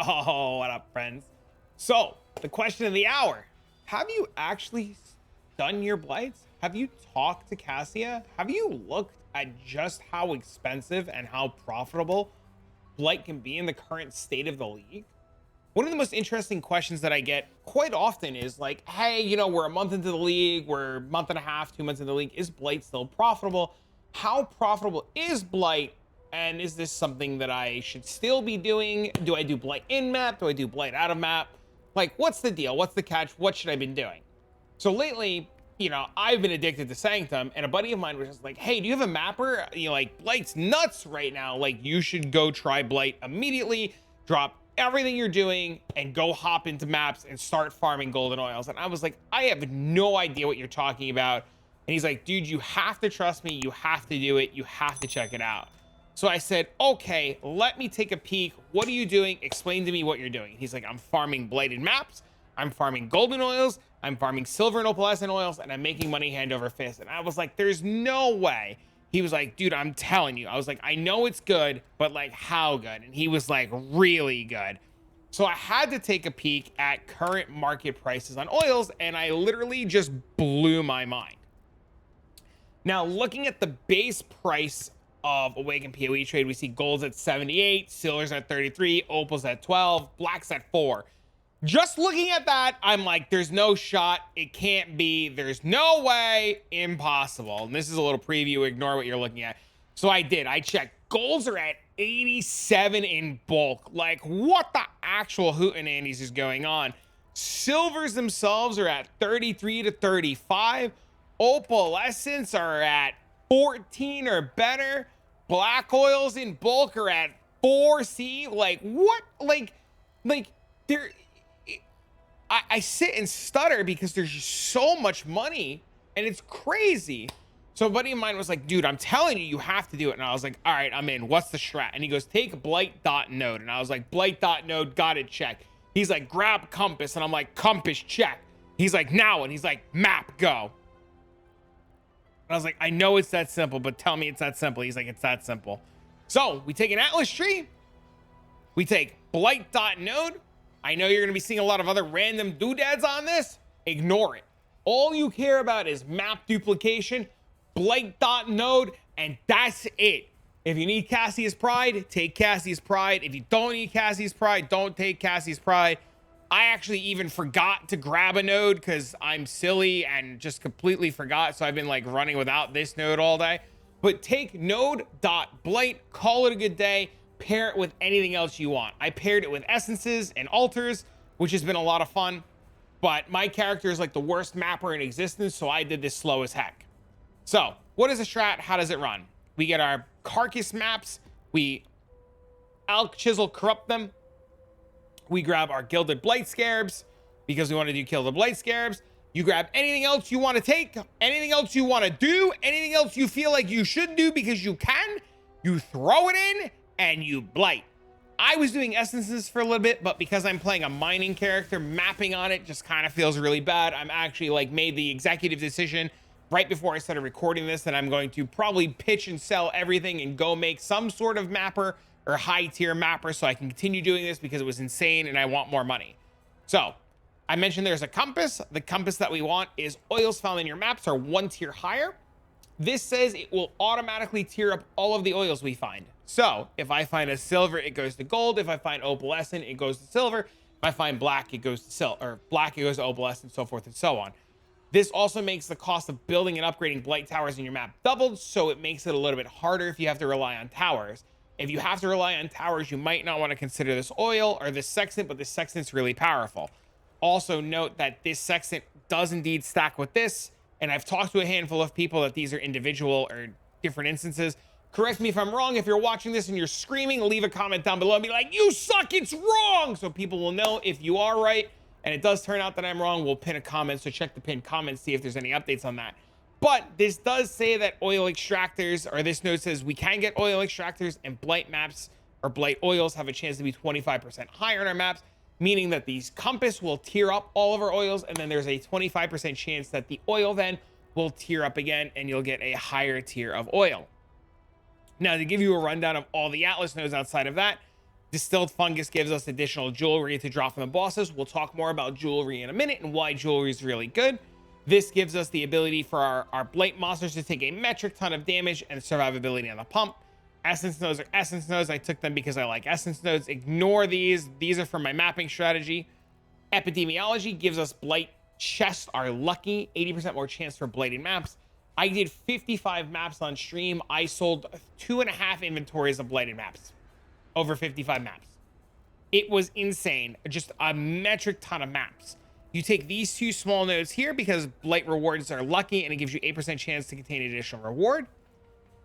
Oh, what up, friends? So, the question of the hour. Have you actually done your blights? Have you talked to Cassia? Have you looked at just how expensive and how profitable blight can be in the current state of the league? One of the most interesting questions that I get quite often is like, hey, we're a month into the league, we're a month and a half, 2 months into the league. Is blight still profitable? How profitable is blight? And is this something that I should still be doing? Do I do blight in map? Do I do blight out of map? Like, what's the deal? What's the catch? What should I be doing? So lately, I've been addicted to Sanctum, and a buddy of mine was just like, hey, do you have a mapper? Like, Blight's nuts right now. Like, you should go try Blight immediately, drop everything you're doing, and go hop into maps and start farming golden oils. And I was like, I have no idea what you're talking about. And he's like, dude, you have to trust me. You have to do it. You have to check it out. So I said, okay, let me take a peek. What are you doing? Explain to me what you're doing. He's like, I'm farming Blighted Maps. I'm farming golden oils. I'm farming silver and opalescent oils, and I'm making money hand over fist. And I was like, there's no way. He was like, dude, I'm telling you. I was like, I know it's good, but like, how good? And he was like, really good. So I had to take a peek at current market prices on oils, and I literally just blew my mind. Now, looking at the base price of Awakened POE trade, we see gold's at 78, silver's at 33, opal's at 12, black's at 4. Just looking at that, I'm like, there's no shot. It can't be. There's no way. Impossible. And this is a little preview. Ignore what you're looking at. So I did. I checked. Golds are at 87 in bulk. Like, what the actual hootenannies is going on? Silvers themselves are at 33 to 35. Opalescents are at 14 or better. Black oils in bulk are at 4C. Like, what? Like there. I sit and stutter because there's just so much money and it's crazy. So a buddy of mine was like, dude, I'm telling you, you have to do it. And I was like, all right, I'm in. What's the strat? And he goes, take Blight.node. And I was like, Blight.node, got it, check. He's like, grab compass. And I'm like, compass, check. He's like, now. And he's like, map, go. And I was like, I know it's that simple, but tell me it's that simple. He's like, it's that simple. So we take an Atlas tree. We take Blight.node. I know you're going to be seeing a lot of other random doodads on this. Ignore it. All you care about is map duplication, Blight.node, and that's it. If you need Cassie's Pride, take Cassie's Pride. If you don't need Cassie's Pride, don't take Cassie's Pride. I actually even forgot to grab a node because I'm silly and just completely forgot. So I've been like running without this node all day. But take node.blight, call it a good day. Pair it with anything else you want. I paired it with essences and altars, which has been a lot of fun, but my character is like the worst mapper in existence, so I did this slow as heck. So what is a strat? How does it run? We get our carcass maps, we alch chisel corrupt them, we grab our gilded blight scarabs because we want to do kill the blight scarabs. You grab anything else you want to take, anything else you want to do, anything else you feel like you should do because you can, you throw it in and you blight. I was doing essences for a little bit, but because I'm playing a mining character, mapping on it just kind of feels really bad. I'm actually like made the executive decision right before I started recording this that I'm going to probably pitch and sell everything and go make some sort of mapper or high tier mapper so I can continue doing this because it was insane and I want more money. So I mentioned there's a compass. The compass that we want is oils found in your maps are 1 tier higher. This says it will automatically tier up all of the oils we find. So if I find a silver, it goes to gold. If I find opalescent, it goes to silver. If I find black, it goes to silver, or black, it goes to opalescent, so forth and so on. This also makes the cost of building and upgrading blight towers in your map doubled, so it makes it a little bit harder if you have to rely on towers. If you have to rely on towers, you might not want to consider this oil or this sextant, but this sextant's really powerful. Also note that this sextant does indeed stack with this, and I've talked to a handful of people that these are individual or different instances. Correct me if I'm wrong. If you're watching this and you're screaming, leave a comment down below and be like, you suck, it's wrong. So people will know if you are right. And it does turn out that I'm wrong, we'll pin a comment. So check the pinned comment, see if there's any updates on that. But this does say that oil extractors, or this note says we can get oil extractors and blight maps or blight oils have a chance to be 25% higher in our maps, meaning that these compass will tier up all of our oils. And then there's a 25% chance that the oil then will tier up again and you'll get a higher tier of oil. Now, to give you a rundown of all the Atlas nodes outside of that, Distilled fungus gives us additional jewelry to drop from the bosses. We'll talk more about jewelry in a minute and why jewelry is really good. This gives us the ability for our Blight monsters to take a metric ton of damage and survivability on the pump. Essence nodes are essence nodes. I took them because I like essence nodes. Ignore these. These are for my mapping strategy. Epidemiology gives us Blight chests are lucky. 80% more chance for Blighted Maps. I did 55 maps on stream. I sold 2.5 inventories of Blighted Maps. Over 55 maps. It was insane. Just a metric ton of maps. You take these two small nodes here because Blight rewards are lucky and it gives you 8% chance to contain additional reward.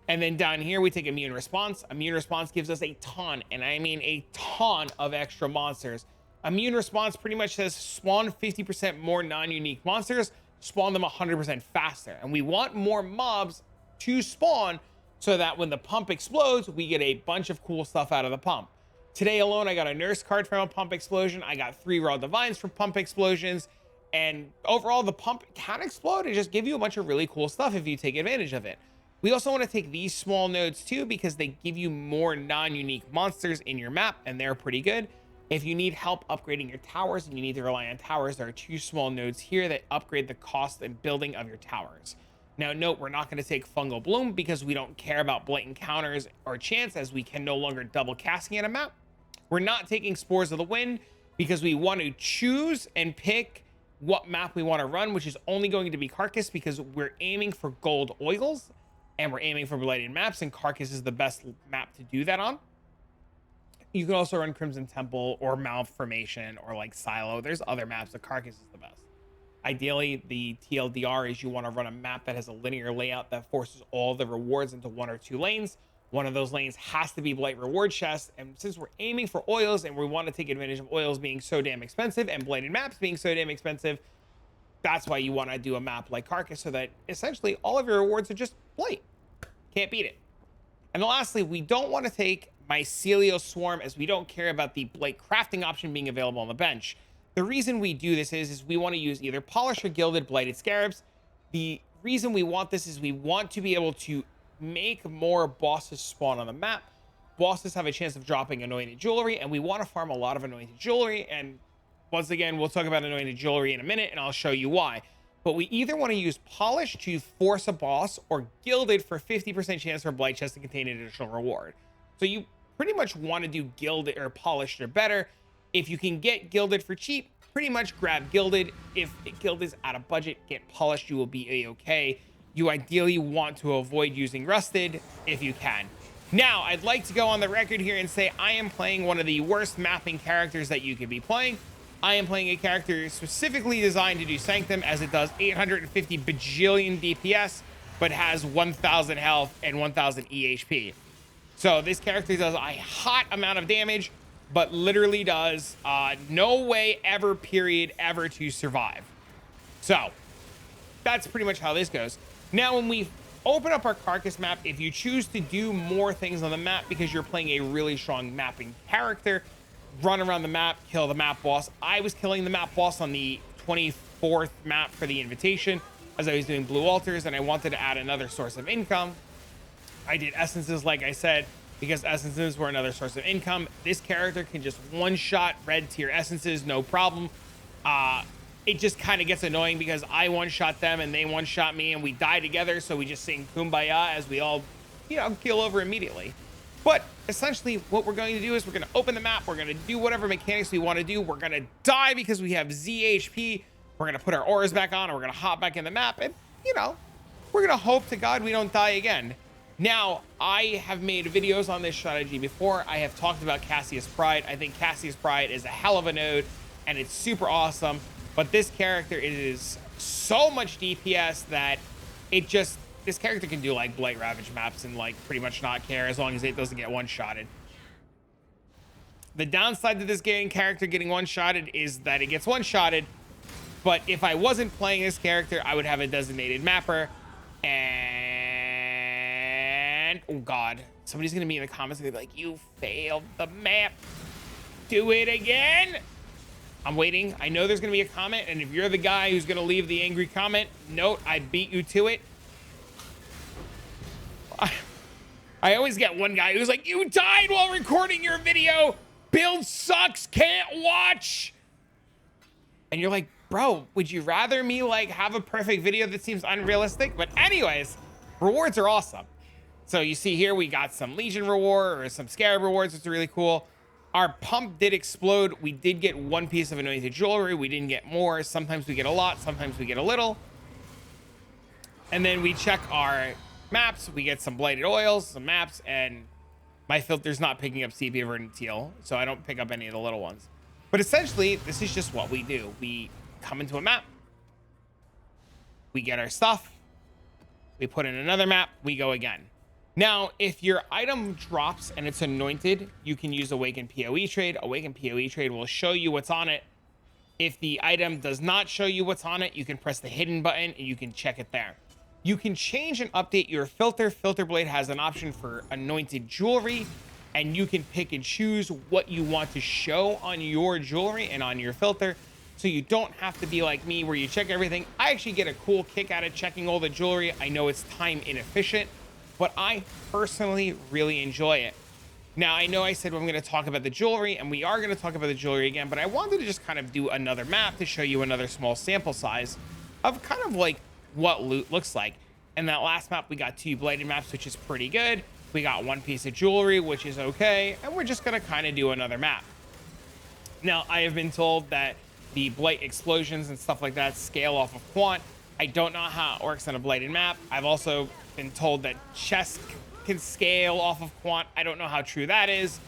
And then down here, we take immune response. Immune response gives us a ton, and I mean a ton of extra monsters. Immune response pretty much says spawn 50% more non-unique monsters, spawn them 100% faster. And we want more mobs to spawn so that when the pump explodes, we get a bunch of cool stuff out of the pump. Today alone, I got a nurse card from a pump explosion. I got 3 raw divines from pump explosions. And overall, the pump can explode and just give you a bunch of really cool stuff if you take advantage of it. We also want to take these small nodes too because they give you more non-unique monsters in your map, and they're pretty good. If you need help upgrading your towers and you need to rely on towers, there are 2 small nodes here that upgrade the cost and building of your towers. Now note, we're not going to take Fungal Bloom because we don't care about Blight Encounters or chance, as we can no longer double casting at a map. We're not taking Spores of the Wind because we want to choose and pick what map we want to run, which is only going to be Carcass because we're aiming for gold oils and we're aiming for Blighted Maps, and Carcass is the best map to do that on. You can also run Crimson Temple or Malformation or like Silo. There's other maps, but Carcass is the best. Ideally, the TLDR is you want to run a map that has a linear layout that forces all the rewards into 1 or 2 lanes. One of those lanes has to be Blight reward chest. And since we're aiming for oils and we want to take advantage of oils being so damn expensive and Blighted Maps being so damn expensive, that's why you want to do a map like Carcass, so that essentially all of your rewards are just Blight. Can't beat it. And lastly, we don't want to take Mycelial Swarm as we don't care about the Blight crafting option being available on the bench. The reason we do this is we want to use either polished or gilded Blighted Scarabs. The reason we want this is we want to be able to make more bosses spawn on the map. Bosses have a chance of dropping anointed jewelry, and we want to farm a lot of anointed jewelry. And once again, we'll talk about anointed jewelry in a minute, and I'll show you why. But we either want to use polished to force a boss or gilded for 50% chance for Blight chest to contain an additional reward. So you pretty much want to do gilded or polished or better. If you can get gilded for cheap, pretty much grab gilded. If gilded is out of budget, get polished, you will be a-okay. You ideally want to avoid using rusted if you can. Now, I'd like to go on the record here and say I am playing one of the worst mapping characters that you could be playing. I am playing a character specifically designed to do Sanctum, as it does 850 bajillion DPS, but has 1,000 health and 1,000 EHP. So this character does a hot amount of damage, but literally does no way ever, period, ever to survive. So that's pretty much how this goes. Now, when we open up our Carcass map, if you choose to do more things on the map because you're playing a really strong mapping character, run around the map, kill the map boss. I was killing the map boss on the 24th map for the invitation as I was doing blue altars, and I wanted to add another source of income. I did essences, like I said, because essences were another source of income. This character can just one-shot red tier essences, no problem. It just kind of gets annoying because I one-shot them and they one-shot me and we die together, so we just sing Kumbaya as we all, keel over immediately. But essentially what we're going to do is we're going to open the map, we're going to do whatever mechanics we want to do, we're going to die because we have ZHP, we're going to put our auras back on, and we're going to hop back in the map, and, we're going to hope to God we don't die again. Now, I have made videos on this strategy before. I have talked about Cassius Pride. I think Cassius Pride is a hell of a node, and it's super awesome. But this character is so much DPS that this character can do like Blight Ravage maps and like pretty much not care as long as it doesn't get one-shotted. The downside to this character getting one-shotted is that it gets one-shotted. But if I wasn't playing this character, I would have a designated mapper. And oh God, somebody's gonna be in the comments and be like, "You failed the map. Do it again." I'm waiting. I know there's going to be a comment, and if you're the guy who's going to leave the angry comment, note, I beat you to it. I always get one guy who's like, "You died while recording your video." build sucks, can't watch. And you're like, bro, would you rather me like have a perfect video that seems unrealistic? But anyways, rewards are awesome. So you see here, we got some Legion reward or some Scarab rewards. It's really cool. Our pump did explode. We did get one piece of anointed jewelry. We didn't get more. Sometimes we get a lot. Sometimes we get a little. And then we check our maps. We get some blighted oils, some maps, and my filter's not picking up sepia, verdant, teal, so I don't pick up any of the little ones. But essentially, this is just what we do. We come into a map. We get our stuff. We put in another map. We go again. Now, if your item drops and it's anointed, you can use Awaken POE trade. Awaken POE trade will show you what's on it. If the item does not show you what's on it, you can press the hidden button and you can check it there. You can change and update your filter. Filter Blade has an option for anointed jewelry, and you can pick and choose what you want to show on your jewelry and on your filter. So you don't have to be like me where you check everything. I actually get a cool kick out of checking all the jewelry. I know it's time inefficient, but I personally really enjoy it. Now, I know I said I'm going to talk about the jewelry, and we are going to talk about the jewelry again, but I wanted to just kind of do another map to show you another small sample size of kind of like what loot looks like. In that last map, we got 2 Blighted Maps, which is pretty good. We got 1 piece of jewelry, which is okay. And we're just going to kind of do another map. Now, I have been told that the Blight explosions and stuff like that scale off of quant. I don't know how it works on a Blighted map. I've also been told that chests can scale off of quant. I don't know how true that is,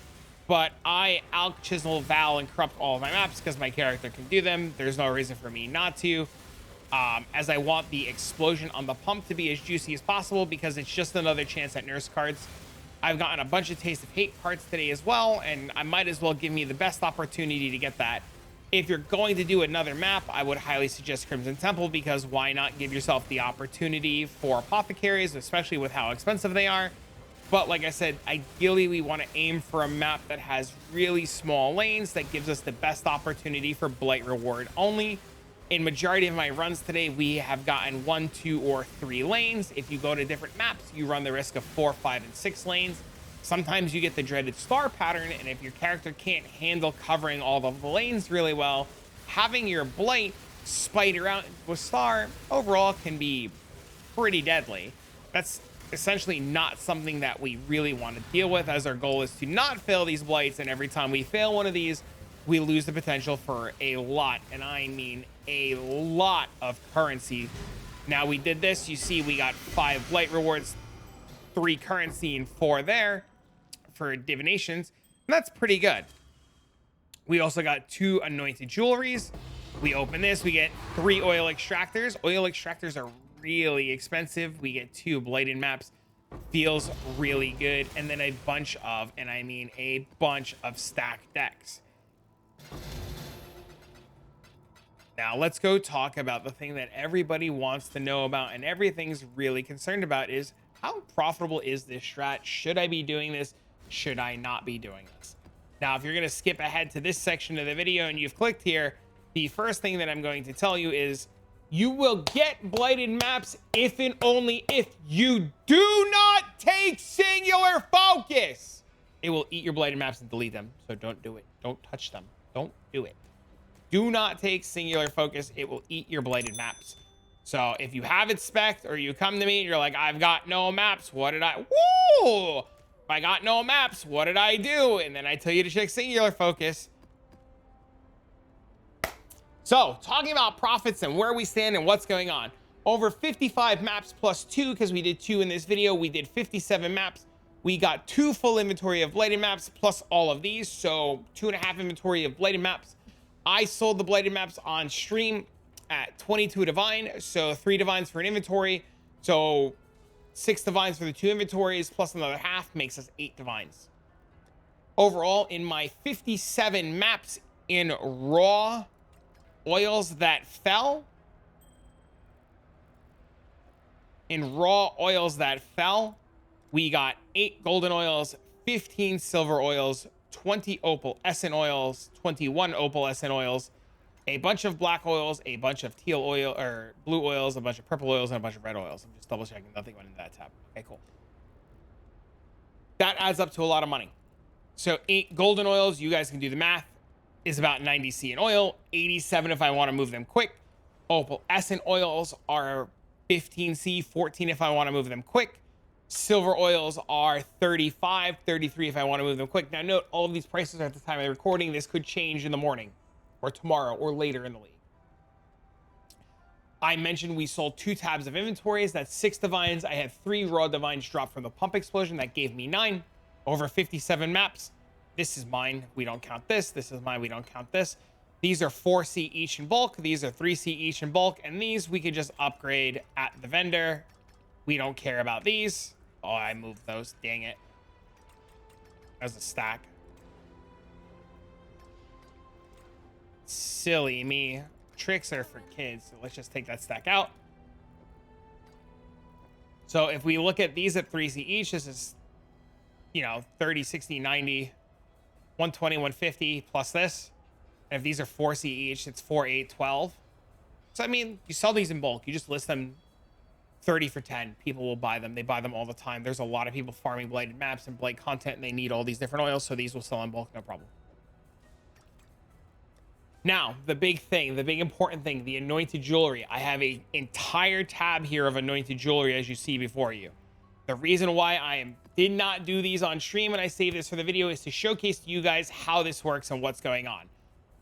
but I alch, chisel, val, and corrupt all of my maps because my character can do them. There's no reason for me not to. As I want the explosion on the pump to be as juicy as possible because it's just another chance at nurse cards. I've gotten a bunch of Taste of Hate cards today as well, and I might as well give me the best opportunity to get that. If you're going to do another map, I would highly suggest Crimson Temple, because why not give yourself the opportunity for apothecaries, especially with how expensive they are. But like I said, ideally we want to aim for a map that has really small lanes that gives us the best opportunity for Blight reward only. In majority of my runs today, we have gotten 1, 2, or 3 lanes. If you go to different maps, you run the risk of 4, 5, and 6 lanes. Sometimes you get the dreaded star pattern, and if your character can't handle covering all of the lanes really well, having your Blight spider out with star overall can be pretty deadly. That's essentially not something that we really want to deal with, as our goal is to not fail these Blights, and every time we fail one of these, we lose the potential for a lot, and I mean a lot of currency. Now we did this, you see we got 5 Blight rewards, 3 currency, and 4 there for divinations, and that's pretty good. We also got 2 anointed jewelries. We open this, we get 3 oil extractors. Oil extractors are really expensive. We get 2 Blighted Maps. Feels really good. And then a bunch of, and I mean a bunch of stacked decks. Now let's go talk about the thing that everybody wants to know about and everything's really concerned about is how profitable is this strat? Should I be doing this? Should I not be doing this? Now, if you're going to skip ahead to this section of the video and you've clicked here, the first thing that I'm going to tell you is you will get Blighted Maps if and only if you do not take singular focus. It will eat your Blighted Maps and delete them, so don't do it. Don't touch them. Don't do it. Do not take singular focus. It will eat your Blighted Maps. So if you have it spec'd or you come to me and you're like, I've got no maps, what did I... Woo! If I got no maps, what did I do? And then I tell you to check singular focus. So talking about profits and where we stand and what's going on. Over 55 maps plus 2, because we did 2 in this video. We did 57 maps. We got 2 full inventory of Blighted Maps plus all of these. So 2.5 inventory of Blighted Maps. I sold the Blighted Maps on stream at 22 divine. So 3 divines for an inventory. So 6 divines for the 2 inventories plus another half makes us 8 divines. Overall, in my 57 maps in raw oils that fell, we got 8 golden oils, 15 silver oils, 20 opal essence oils, 21 opal essence oils, a bunch of black oils, a bunch of teal oil or blue oils, a bunch of purple oils, and a bunch of red oils. I'm just double checking nothing went into that tab. Okay, cool. That adds up to a lot of money. So 8 golden oils, you guys can do the math, is about 90 C in oil, 87 if I want to move them quick. Opalescent oils are 15 C, 14 if I want to move them quick. Silver oils are 35, 33 if I want to move them quick. Now note, all of these prices are at the time of the recording. This could change in the morning or tomorrow or later in the league. I mentioned we sold 2 tabs of inventories. That's 6 divines. I had 3 raw divines drop from the pump explosion. That gave me 9. Over 57 maps. This is mine. We don't count this. This is mine. We don't count this. These are 4C each in bulk. These are 3C each in bulk. And these we could just upgrade at the vendor. We don't care about these. Oh, I moved those. Dang it. That was a stack. Silly me. Tricks are for kids. So let's just take that stack out. So if we look at these at 3C each, this is, you know, 30, 60, 90, 120, 150 plus this. And if these are 4C each, it's 4, 8, 12. So, I mean, you sell these in bulk. You just list them 30 for 10. People will buy them. They buy them all the time. There's a lot of people farming blighted maps and blight content, and they need all these different oils. So these will sell in bulk, no problem. Now, the big thing, the big important thing, the anointed jewelry. I have an entire tab here of anointed jewelry, as you see before you. The reason why I did not do these on stream and I saved this for the video is to showcase to you guys how this works and what's going on.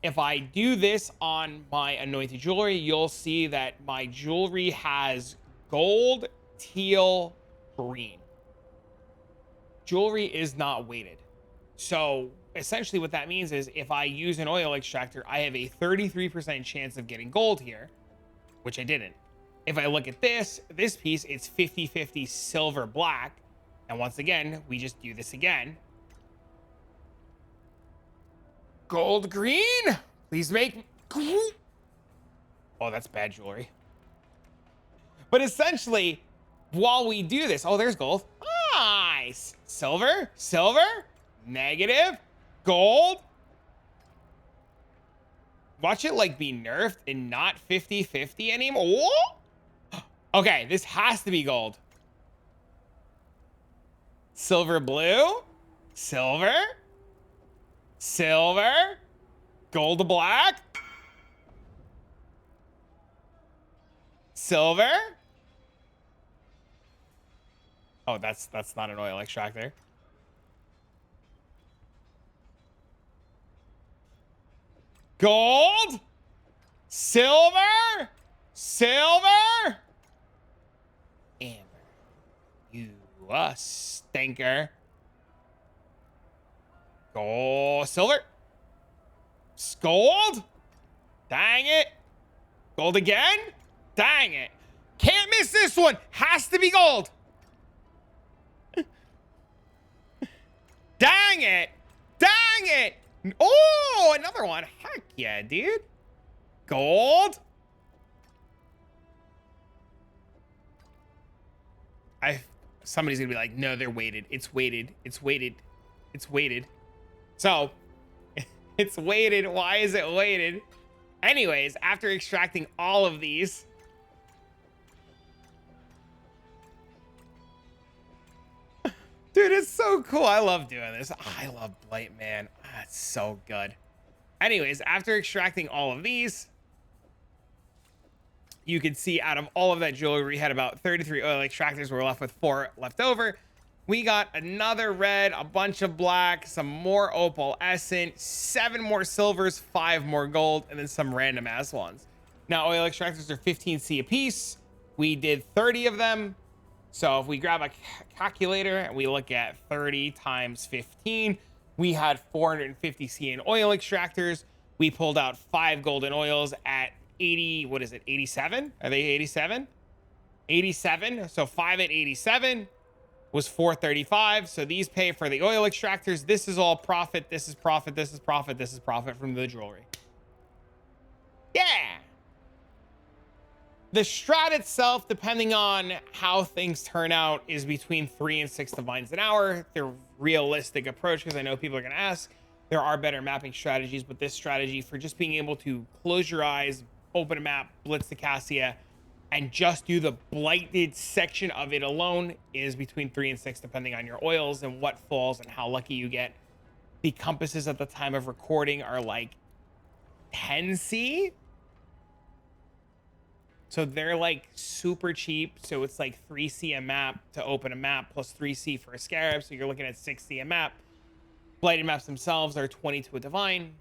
If I do this on my anointed jewelry, you'll see that my jewelry has gold, teal, green. Jewelry is not weighted. So essentially what that means is if I use an oil extractor, I have a 33% chance of getting gold here, which I didn't. If I look at this piece, it's 50-50 silver black. And once again, we just do this again. Gold green, please make. Oh, that's bad jewelry. But essentially, while we do this, oh, there's gold. Nice. Silver, silver, negative, gold. Watch it like be nerfed and not 50-50 anymore. Whoa! Okay, this has to be gold. Silver blue, silver, silver, gold to black, silver. Oh, that's not an oil extractor. Gold, silver, silver, amber. You a stinker. Gold, silver, gold. Dang it. Gold again. Dang it. Can't miss this one. Has to be gold. Dang it. Dang it. Oh, another one. Heck yeah, dude. Gold. Somebody's gonna be like, no, they're weighted. It's weighted. It's weighted. It's weighted. So it's weighted. Why is it weighted? Anyways, after extracting all of these, dude, it's so cool. I love doing this. I love Blight, man. It's so good. Anyways, after extracting all of these, you can see out of all of that jewelry, we had about 33 oil extractors. We're left with 4 left over. We got another red, a bunch of black, some more opalescent, 7 more silvers, 5 more gold, and then some random ass ones. Now, oil extractors are 15C a piece. We did 30 of them. So if we grab a calculator and we look at 30 times 15, we had 450C in oil extractors. We pulled out 5 golden oils at 80, what is it, 87? Are they 87? 87. So 5 at 87 was 435. So these pay for the oil extractors. This is all profit. This is profit. This is profit. This is profit from the jewelry. Yeah. The strat itself, depending on how things turn out, is between 3 and 6 divines an hour. The realistic approach, because I know people are going to ask, there are better mapping strategies, but this strategy for just being able to close your eyes, open a map, blitz the Cassia, and just do the blighted section of it alone is between 3 and 6, depending on your oils and what falls and how lucky you get. The compasses at the time of recording are like 10C. So they're like super cheap. So it's like 3C a map to open a map plus 3C for a scarab. So you're looking at 6C a map. Blighted maps themselves are 20 to a divine.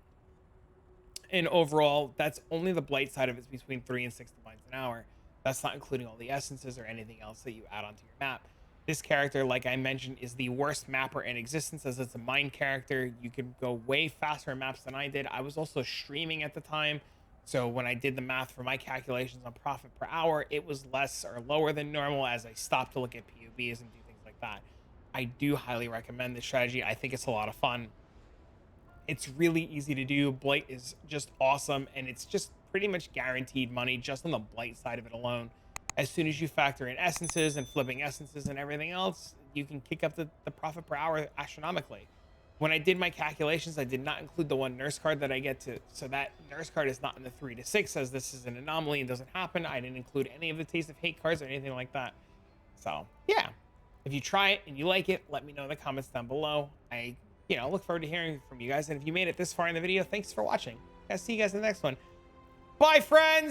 And overall, that's only the blight side of it's between 3 and 6 divines an hour. That's not including all the essences or anything else that you add onto your map. This character, like I mentioned, is the worst mapper in existence as it's a mine character. You can go way faster in maps than I did. I was also streaming at the time. So when I did the math for my calculations on profit per hour, it was less or lower than normal as I stopped to look at POVs and do things like that. I do highly recommend this strategy. I think it's a lot of fun. It's really easy to do. Blight is just awesome, and it's just pretty much guaranteed money just on the blight side of it alone. As soon as you factor in essences and flipping essences and everything else, you can kick up the profit per hour astronomically. When I did my calculations, I did not include the one nurse card that I get to, so that nurse card is not in the 3 to 6 as this is an anomaly and doesn't happen. I didn't include any of the Taste of Hate cards or anything like that. So yeah, if you try it and you like it, let me know in the comments down below. I look forward to hearing from you guys. And if you made it this far in the video, thanks for watching. I'll see you guys in the next one. Bye, friends.